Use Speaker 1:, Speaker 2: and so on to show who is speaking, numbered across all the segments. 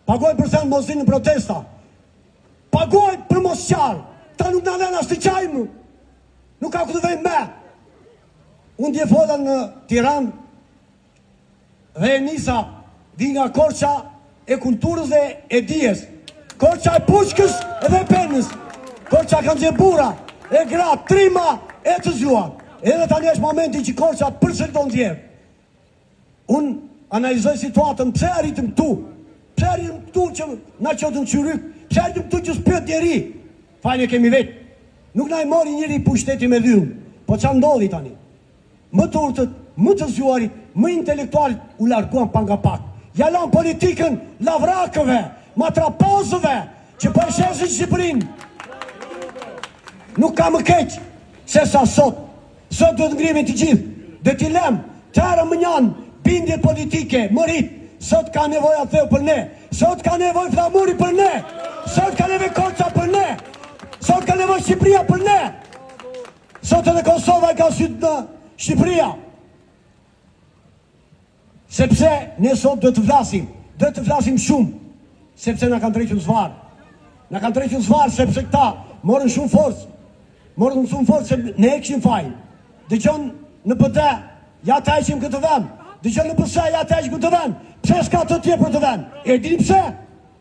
Speaker 1: Pagoj për sen mos në protesta. Pagoj për mos qarë. Ta nuk në lena së të qajmë. Nuk ka këtë vejnë me. Unë dje fola në Tiranë dhe e nisa di nga Korça e kulturës dhe e dijes. Korça e pushkës edhe e penës. Korça kanë gjebura, e gra, trima, e të zjuar. Edhe tani është momenti që Korça përsëriton djerë. Unë analizoj situatën, pse arritëm tu? Pse arritëm tu që na qotën qyryk? Pse arritëm tu që s'pyet njeri? Fajnë e kemi vetë. Nuk na i mori njëri pushteti me lyumë. Po që ndodhi tani? Më të urtët, më të zjuarit, më intelektualit u larguan pa nga pak. Ja lanë politikën lavrakëve, matrapozëve, që po e shesin Shqipërinë. Nuk ka më keq, se sa sot. Sot duhet ngrimi të gjithë, dhe t'i lem, të erë më njanë, bindjet politike, më rritë. Sot ka nevoj Atheu për ne, sot ka nevoj Flamuri për ne, sot ka nevoj Korça për ne, sot ka nevoj Shqipëria për ne. Sot edhe Kosova e ka sytë në Shqipëria. Sepse ne sot dhe të flasim shumë, sepse na kanë treqën zvarë. Na kanë treqën zvarë sepse këta morën shumë forcë, se ne e këshim fajnë. Dëgjon në pëte, ja të eqim këtë vend. Dëgjon në pëse, ja të eqim këtë vend. Pse s'ka të tje për të vend? E dini pse?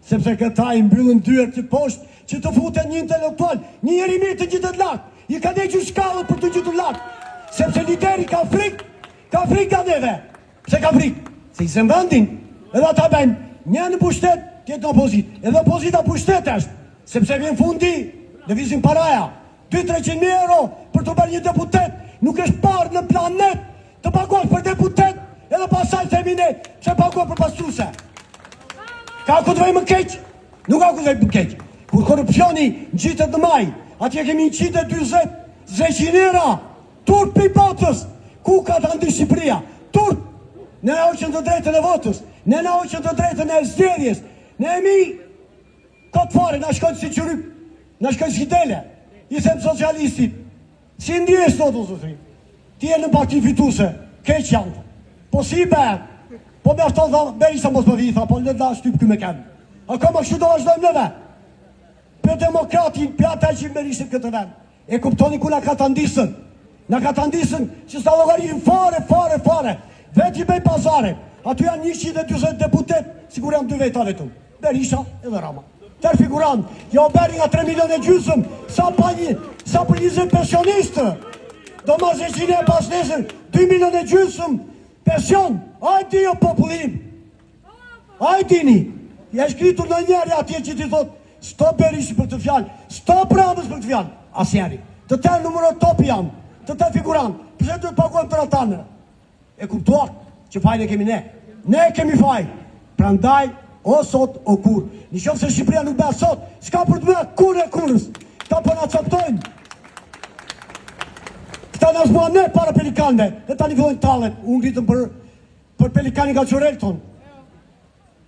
Speaker 1: Sepse këta i mbyllën dyert të poshtë, që të futen një intelektual, një njeri mirë të gjithët lakë. I ka ne që shkallët për të gjithët lakë. Sepse lideri ka frikë ka neve. Pse ka frikë? Se i se vendin, edhe ata bëjnë një në pushtet, tjetë në opozit. Edhe opozita pushtet është, sepse vjen fundi, dhe vizin paraja. 200-300 euro për të bërë një deputet, nuk është parë në planet të paguash për deputet, edhe pasaj themine që paguash për pastuse. Ka ku të vej më keq? Nuk ka ku të vej më keq. Kur korupcioni në gjitët në maj, atje kemi 120 zveqinera, turp për i botës, ku ka të ndry Shqipëria? Turp, ne na hoqën të drejtën e votës, ne na hoqën të drejtën e zdjerjes, ne emi këtë fare, na shkojnë si qyryp, na shkojnë si dele. I them socialistit, si ndjes të të zëtëri, ti e në parti fituse, keq janë, po si i bërë, po me ashton dhe Berisa mos më vitha, po në da shtyp këmë e kemë. A ka më kështu do vazhdojmë nëve? Për demokratin, për ata që i merisit këtë vend. E kuptoni ku na ka të ndisën. Na ka të ndisën që s'ta llogarin fare. Veti bëj pazare. Atu janë 120 deputet, sigur janë 2 vetare tu. Berisha edhe Rama. Tërë figurant, jo beri nga 3 milion e gjysëm, sa për 20 pensionistë. Do ma zheqine e pas nesër, 2 milion e gjysëm pension. Ajdi jo popullim. Ajdini. Ja shkritur në njerë atje që ti thot, stop Berishi për të fjallë, stop Ramës për të fjallë. Asjeri. Të tërë numërot top janë, të tërë figurant, përse të të paguam për atanë. E kuptuar që fajnë e kemi ne. Ne kemi fajnë. Prandaj, o sot, o kur. Në qoftë se Shqipëria nuk bëhet sot, s'ka për të bëhet kur e kurës. Këta për nga coptojnë. Këta nga zbua ne para pelikanve. Dhe ta një fillojnë talet, unë ngritëm për pelikani nga qërel tonë.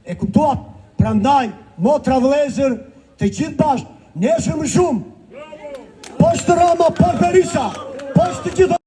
Speaker 1: E kuptuat, prandaj, motra vëllezër, të gjithë bashkë, nesër më shumë. Po shtë Rama, po Berisa, po shtë gjithë.